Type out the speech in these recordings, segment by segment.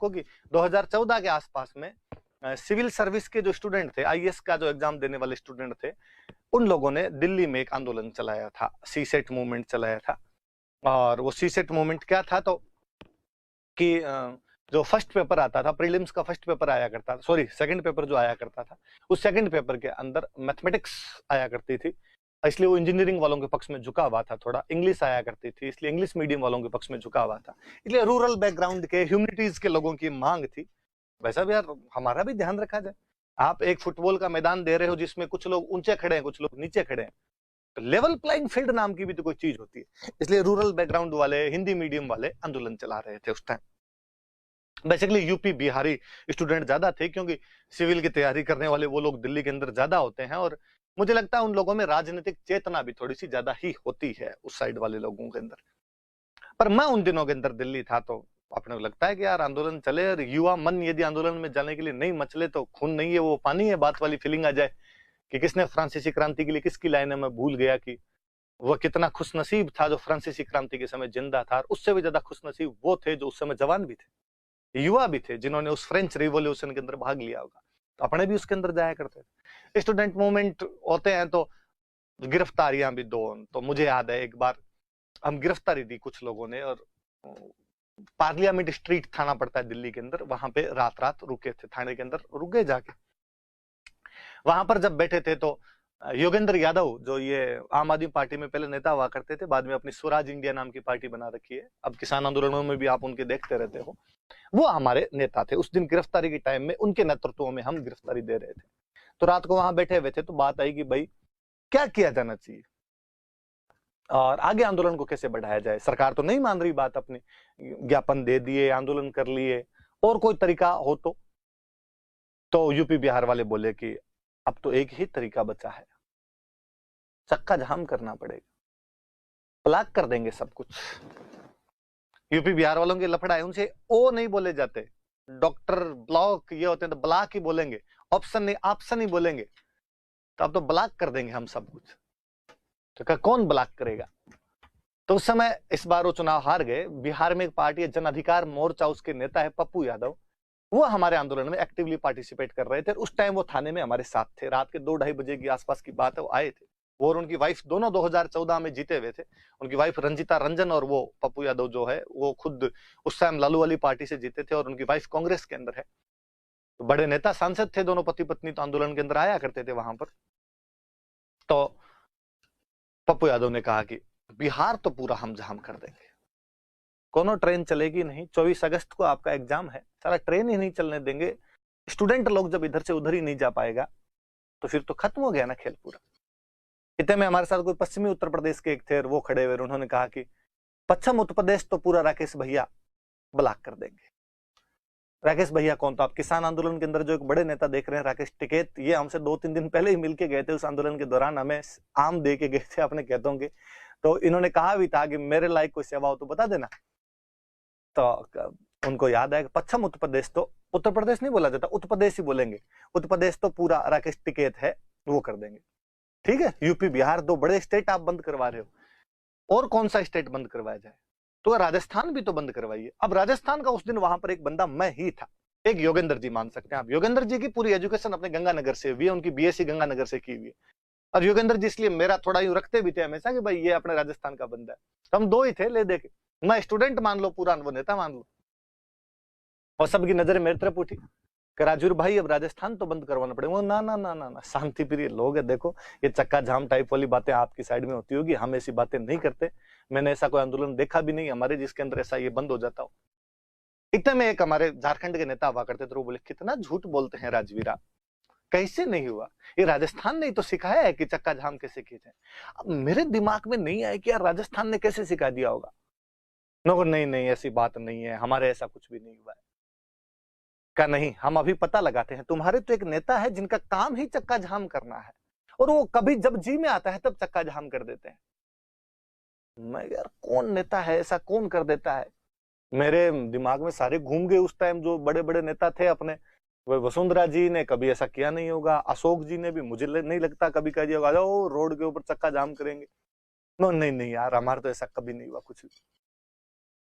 देखो कि 2014 के आसपास में सिविल सर्विस के जो स्टूडेंट थे, आईएएस का जो एग्जाम देने वाले स्टूडेंट थे, उन लोगों ने दिल्ली में एक आंदोलन चलाया था, सीसेट मूवमेंट चलाया था। और वो सीसेट मूवमेंट क्या था, तो कि जो फर्स्ट पेपर आता था, प्रीलिम्स का फर्स्ट पेपर आया करता था, सॉरी सेकंड पेपर जो आया करता था, उस सेकंड पेपर के अंदर मैथमेटिक्स आया करती थी, इसलिए वो इंजीनियरिंग वालों के पक्ष में झुका हुआ था। थोड़ा इंग्लिश आया करती थी, इसलिए इंग्लिश मीडियम वालों के पक्ष में झुका हुआ था। इसलिए रूरल बैकग्राउंड के, ह्यूमैनिटीज के लोगों की मांग थी, वैसा भी यार हमारा भी ध्यान रखा जाए। आप एक फुटबॉल का मैदान दे रहे हो जिसमें कुछ लोग ऊंचे खड़े हैं, कुछ लोग नीचे खड़े हैं, तो लेवल प्लेइंग फील्ड नाम की भी तो कोई चीज होती है। इसलिए रूरल बैकग्राउंड वाले, हिंदी मीडियम वाले आंदोलन चला रहे थे उस time. Basically UP Bihari student ज्यादा थे, क्योंकि सिविल की तैयारी करने वाले वो लोग दिल्ली के अंदर ज्यादा होते हैं, और मुझे लगता है उन लोगों में राजनीतिक चेतना भी थोड़ी सी ज्यादा ही होती है उस साइड वाले लोगों के अंदर। पर मैं उन दिनों के अंदर दिल्ली था, तो अपने को लगता है कि यार आंदोलन चले, और युवा मन यदि आंदोलन में जाने के लिए नहीं मचले तो खून नहीं है वो पानी है, बात वाली फीलिंग आ जाए कि किसने फ्रांसीसी क्रांति के लिए किसकी लाइन है, मैं भूल गया कि वह कितना खुशनसीब था जो फ्रांसीसी क्रांति के समय जिंदा था, और उससे भी ज्यादा खुशनसीब वो थे जो उस समय जवान भी थे, युवा भी थे, जिन्होंने उस फ्रेंच रिवॉल्यूशन के अंदर भाग लिया होगा। तो अपने भी उसके अंदर जाया करते थे। स्टूडेंट मूवमेंट होते हैं तो गिरफ्तारियां भी दो, तो मुझे याद है एक बार हम गिरफ्तारी दी कुछ लोगों ने, और पार्लियामेंट स्ट्रीट थाना पड़ता है दिल्ली के अंदर, वहां पे रात रात रुके थे, थाने के अंदर रुक गए जाके। वहां पर जब बैठे थे तो योगेंद्र यादव, जो ये आम आदमी पार्टी में पहले नेता हुआ करते थे, बाद में अपनी स्वराज इंडिया नाम की पार्टी बना रखी है, अब किसान आंदोलनों में भी आप उनके देखते रहते हो, वो हमारे नेता थे। उस दिन गिरफ्तारी के टाइम में उनके नेतृत्व में हम गिरफ्तारी दे रहे थे। तो रात को वहां बैठे हुए थे, तो बात आई कि भाई क्या किया जाना चाहिए और आगे आंदोलन को कैसे बढ़ाया जाए। सरकार तो नहीं मान रही बात अपनी, ज्ञापन दे दिए, आंदोलन कर लिए, और कोई तरीका हो तो यूपी बिहार वाले बोले कि अब तो एक ही तरीका बचा है, चक्का जाम करना पड़ेगा, ब्लॉक कर देंगे सब कुछ। यूपी बिहार वालों के लफड़ा है, उनसे ओ नहीं बोले जाते, डॉक्टर ब्लॉक ये होते हैं तो ब्लॉक ही बोलेंगे, ऑप्शन नहीं ऑप्शन ही बोलेंगे। तो अब तो ब्लॉक कर देंगे हम सब कुछ। तो क्या कौन ब्लॉक करेगा। तो उस समय इस बार वो चुनाव हार गए। बिहार में एक पार्टी है जन अधिकार मोर्चा, उसके नेता है पप्पू यादव, वो हमारे आंदोलन में एक्टिवली पार्टिसिपेट कर रहे थे। उस टाइम वो थाने में हमारे साथ थे, रात के 2-2:30 बजे की आसपास की बात है, वो आए थे। वो और उनकी वाइफ दोनों 2014 में जीते हुए थे। उनकी वाइफ रंजिता रंजन और वो पप्पू यादव जो है वो खुद उस टाइम लालू वाली पार्टी से जीते थे, और उनकी वाइफ कांग्रेस के अंदर है। तो बड़े नेता सांसद थे दोनों पति पत्नी, तो आंदोलन के अंदर आया करते थे वहां पर। तो पप्पू यादव ने कहा कि बिहार तो पूरा हम जाम कर देंगे, कोनो ट्रेन चलेगी नहीं, 24 अगस्त को आपका एग्जाम है, सारा ट्रेन ही नहीं चलने देंगे, स्टूडेंट लोग जब इधर से उधर ही नहीं जा पाएगा तो फिर तो खत्म हो गया ना खेल पूरा। इतने में हमारे साथ कोई पश्चिमी उत्तर प्रदेश के एक थे, वो खड़े हुए, उन्होंने कहा कि पश्चिम उत्तर प्रदेश तो पूरा राकेश भैया ब्लॉक कर देंगे। राकेश भैया कौन, तो आप किसान आंदोलन के अंदर जो एक बड़े नेता देख रहे हैं राकेश टिकैत, ये हमसे 2-3 दिन पहले ही मिलके गए थे। उस आंदोलन के दौरान हमें आम दे के गए थे अपने खेतों के। तो इन्होंने कहा भी था कि मेरे लायक कोई सेवा हो तो बता देना। तो उनको याद है कि पश्चिम उत्तर प्रदेश, तो उत्तर प्रदेश नहीं बोला जाता, उत्तर प्रदेश ही बोलेंगे, उत्तर प्रदेश तो पूरा राकेश टिकैत है वो कर देंगे। ठीक है, यूपी बिहार 2 बड़े स्टेट आप बंद करवा रहे हो, और कौन सा स्टेट बंद करवाया जाए, तो राजस्थान भी तो बंद करवाइए। अब राजस्थान का उस दिन वहां पर एक बंदा मैं ही था, एक योगेंद्र जी मान सकते हैं आप। योगेंद्र जी की पूरी एजुकेशन अपने गंगानगर से हुई है, उनकी बीएससी गंगानगर से की हुई है। और योगेंद्र जी इसलिए मेरा थोड़ा यूं रखते भी थे हमेशा कि भाई ये अपने राजस्थान का बंदा है। तो हम 2 ही थे ले दे के, मैं स्टूडेंट मान लो पूरा, वो नेता मान लो। और सबकी नजर मेरी तरफ उठी कि राजूर भाई अब राजस्थान तो बंद करवाना पड़ेगा। ना ना ना ना ना, शांति प्रिय लोग है, देखो ये चक्का जाम टाइप वाली बातें आपकी साइड में होती होगी, हम ऐसी बातें नहीं करते। मैंने ऐसा कोई आंदोलन देखा भी नहीं हमारे जिसके अंदर ऐसा ये बंद हो जाता हो। इतने में एक हमारे झारखंड के नेता हुआ करते थे, वो बोले कितना झूठ बोलते हैं राजवीरा, कैसे नहीं हुआ, ये राजस्थान ने तो सिखाया है कि चक्का जाम कैसे किए थे। अब मेरे दिमाग में नहीं आया कि यार राजस्थान ने कैसे सिखा दिया होगा। नहीं नहीं ऐसी बात नहीं है, हमारे ऐसा कुछ भी नहीं हुआ है। का नहीं, हम अभी पता लगाते हैं। तुम्हारे तो एक नेता है जिनका काम ही चक्का जाम करना है, और वो कभी जब जी में आता है तब चक्का जाम कर देते हैं। मैं यार कौन नेता है ऐसा, कौन कर देता है। मेरे दिमाग में सारे घूम गए उस टाइम जो बड़े बड़े नेता थे अपने। वसुंधरा जी ने कभी ऐसा किया नहीं होगा, अशोक जी ने भी मुझे नहीं लगता कभी कह दिया होगा जाओ रोड के ऊपर चक्का जाम करेंगे। नहीं नहीं यार, हमारा तो ऐसा कभी नहीं हुआ कुछ भी।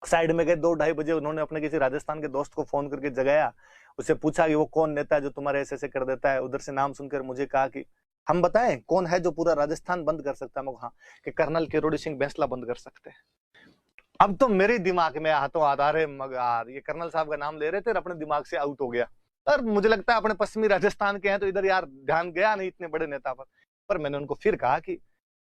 साइड में गए, 2-2:30 बजे उन्होंने अपने किसी राजस्थान के दोस्त को फोन करके जगाया, उससे पूछा कि वो कौन नेता है जो तुम्हारे ऐसे ऐसे कर देता है। उधर से नाम सुनकर मुझे कहा कि हम बताएं कौन है जो पूरा राजस्थान बंद कर सकता है। मैं हाँ, कि कर्नल किरोड़ी सिंह बैंसला बंद कर सकते हैं। अब तो मेरे दिमाग में हाथों हाथ आ रहे मगर ये कर्नल साहब का नाम ले रहे थे और अपने दिमाग से आउट हो गया। और मुझे लगता है अपने पश्चिमी राजस्थान के हैं तो इधर यार ध्यान गया नहीं इतने बड़े नेता पर मैंने उनको फिर कहा कि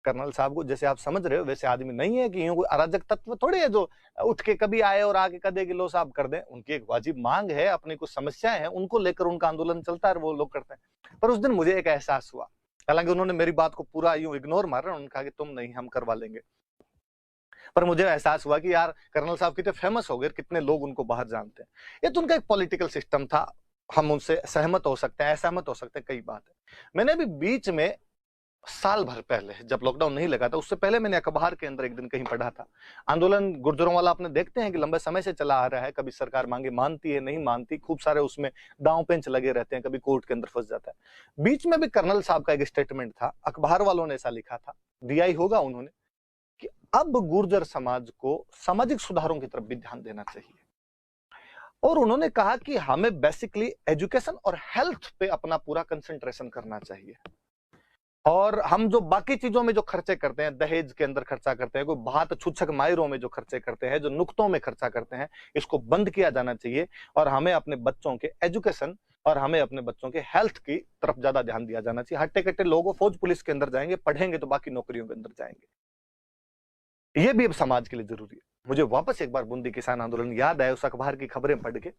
कर्नल साहब को जैसे आप समझ रहे हो वैसे आदमी नहीं है कि यूं कोई अराजक तत्व थोड़ी है जो उठ के कभी आए और आके कदे कि लो साहब कर दें। उनकी एक वाजिब मांग है, अपनी कुछ समस्याएं हैं, उनको लेकर उनका आंदोलन चलता है और वो लोग करते हैं। पर उस दिन मुझे एक एहसास हुआ, हालांकि उन्होंने मेरी बात को पूरा यूं इग्नोर मारा, उन्होंने कहा कि तुम नहीं हम करवा लेंगे, पर मुझे एहसास हुआ कि यार कर्नल साहब कितने फेमस हो गए, कितने लोग उनको बाहर जानते हैं। ये तो उनका एक पॉलिटिकल सिस्टम था, हम उनसे सहमत हो सकते हैं, असहमत हो सकते हैं, कई बात है। मैंने भी बीच में साल भर पहले जब लॉकडाउन नहीं लगा था उससे पहले मैंने अखबार के अंदर एक दिन कहीं पढ़ा था, आंदोलन गुर्जरों वाला आपने देखते हैं कि लंबे समय से चला आ रहा है, कभी सरकार मांगे मानती है नहीं मानती, खूब सारे उसमें दांव पेंच लगे रहते हैं, कभी कोर्ट के अंदर फंस जाता है। बीच में भी कर्नल साहब का एक स्टेटमेंट था, अखबार वालों ने ऐसा लिखा था, दिया ही होगा उन्होंने, कि अब गुर्जर समाज को सामाजिक सुधारों की तरफ भी ध्यान देना चाहिए। और उन्होंने कहा कि हमें बेसिकली एजुकेशन और हेल्थ पे अपना पूरा कंसंट्रेशन करना चाहिए, और हम जो बाकी चीजों में जो खर्चे करते हैं, दहेज के अंदर खर्चा करते हैं, कोई बात छुच्छक मायरों में जो खर्चे करते हैं, जो नुक्तों में खर्चा करते हैं, इसको बंद किया जाना चाहिए। और हमें अपने बच्चों के एजुकेशन और हमें अपने बच्चों के हेल्थ की तरफ ज्यादा ध्यान दिया जाना चाहिए। हट्टे कट्टे लोग फौज पुलिस के अंदर जाएंगे, पढ़ेंगे तो बाकी नौकरियों के अंदर जाएंगे, ये भी अब समाज के लिए जरूरी है। मुझे वापस एक बार बूंदी किसान आंदोलन याद आया उस अखबार की खबरें पढ़ के,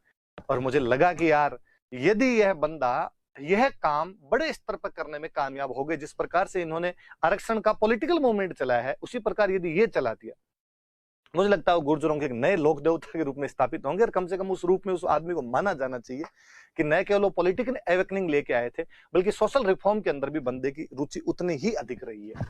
और मुझे लगा कि यार यदि यह बंदा यह काम बड़े स्तर पर करने में कामयाब हो गए, जिस प्रकार से इन्होंने आरक्षण का पॉलिटिकल मूवमेंट चलाया है, उसी प्रकार यदि ये चला दिया, मुझे लगता है गुर्जरों के एक नए लोक देवता के रूप में स्थापित होंगे। और कम से कम उस रूप में उस आदमी को माना जाना चाहिए कि न केवल वो पॉलिटिकल एवेकनिंग लेके आए थे, बल्कि सोशल रिफॉर्म के अंदर भी बंदे की रुचि उतनी ही अधिक रही है।